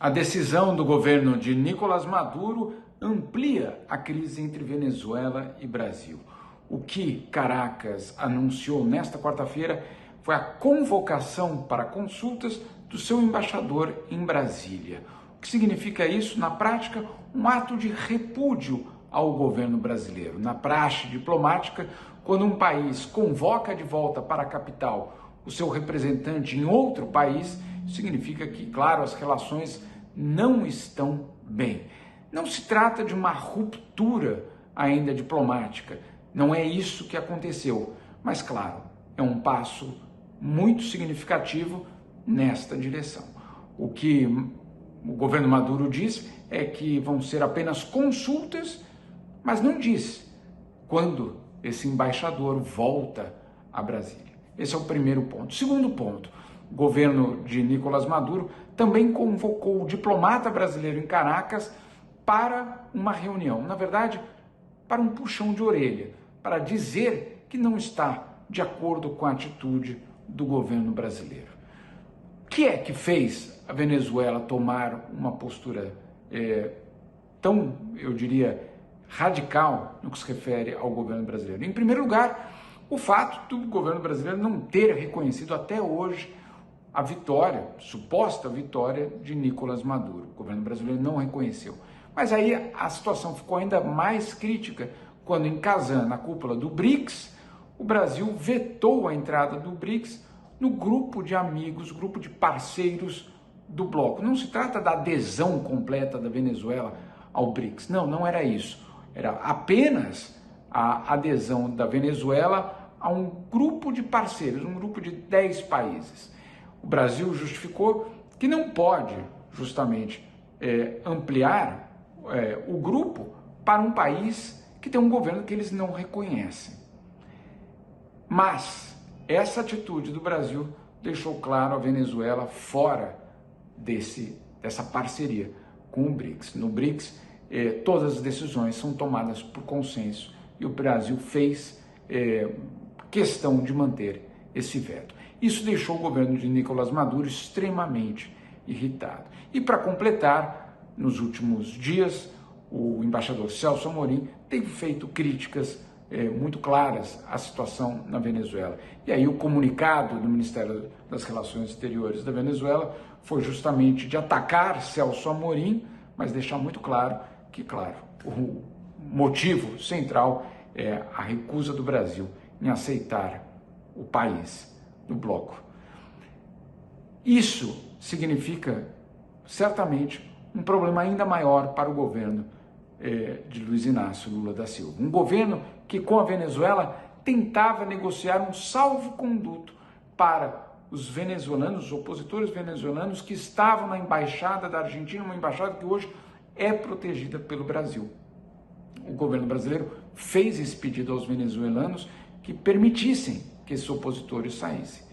A decisão do governo de Nicolás Maduro amplia a crise entre Venezuela e Brasil. O que Caracas anunciou nesta quarta-feira foi a convocação para consultas do seu embaixador em Brasília. O que significa isso? Na prática, um ato de repúdio ao governo brasileiro. Na praxe diplomática, quando um país convoca de volta para a capital o seu representante em outro país, significa que, claro, as relações não estão bem. Não se trata de uma ruptura ainda diplomática, não é isso que aconteceu, mas, claro, é um passo muito significativo nesta direção. O que o governo Maduro diz é que vão ser apenas consultas, mas não diz quando esse embaixador volta a Brasília. Esse é o primeiro ponto. Segundo ponto, o governo de Nicolás Maduro também convocou o diplomata brasileiro em Caracas para uma reunião, na verdade, para um puxão de orelha, para dizer que não está de acordo com a atitude do governo brasileiro. O que é que fez a Venezuela tomar uma postura tão, eu diria, radical no que se refere ao governo brasileiro? Em primeiro lugar, o fato do governo brasileiro não ter reconhecido até hoje a vitória, suposta vitória de Nicolás Maduro. O governo brasileiro não reconheceu. Mas aí a situação ficou ainda mais crítica quando em Kazan, na cúpula do BRICS, o Brasil vetou a entrada do BRICS no grupo de amigos, grupo de parceiros do bloco. Não se trata da adesão completa da Venezuela ao BRICS. Não era isso. Era apenas a adesão da Venezuela a um grupo de parceiros, um grupo de 10 países. O Brasil justificou que não pode, justamente, ampliar o grupo para um país que tem um governo que eles não reconhecem. Mas essa atitude do Brasil deixou claro a Venezuela fora dessa parceria com o BRICS. No BRICS, todas as decisões são tomadas por consenso e o Brasil fez questão de manter esse veto. Isso deixou o governo de Nicolás Maduro extremamente irritado. E para completar, nos últimos dias, o embaixador Celso Amorim tem feito críticas muito claras à situação na Venezuela. E aí o comunicado do Ministério das Relações Exteriores da Venezuela foi justamente de atacar Celso Amorim, mas deixar muito claro que, claro, o motivo central é a recusa do Brasil em aceitar o país do bloco. Isso significa, certamente, um problema ainda maior para o governo de Luiz Inácio Lula da Silva. Um governo que, com a Venezuela, tentava negociar um salvo-conduto para os venezuelanos, os opositores venezuelanos que estavam na embaixada da Argentina, uma embaixada que hoje é protegida pelo Brasil. O governo brasileiro fez esse pedido aos venezuelanos que permitissem que esses opositores saíssem.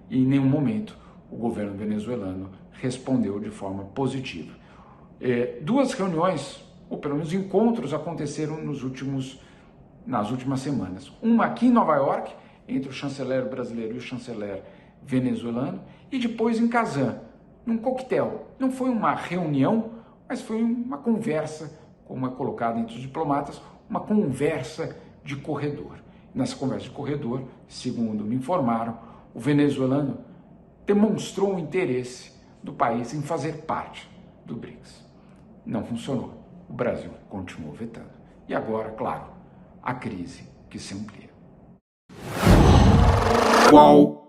E em nenhum momento o governo venezuelano respondeu de forma positiva. Duas reuniões, ou pelo menos encontros, aconteceram nas últimas semanas. Uma aqui em Nova York, entre o chanceler brasileiro e o chanceler venezuelano, e depois em Kazan, num coquetel. Não foi uma reunião, mas foi uma conversa, como é colocado entre os diplomatas, uma conversa de corredor. Nessa conversa de corredor, segundo me informaram, o venezuelano demonstrou o interesse do país em fazer parte do BRICS. Não funcionou. O Brasil continuou vetando. E agora, claro, a crise que se amplia. Qual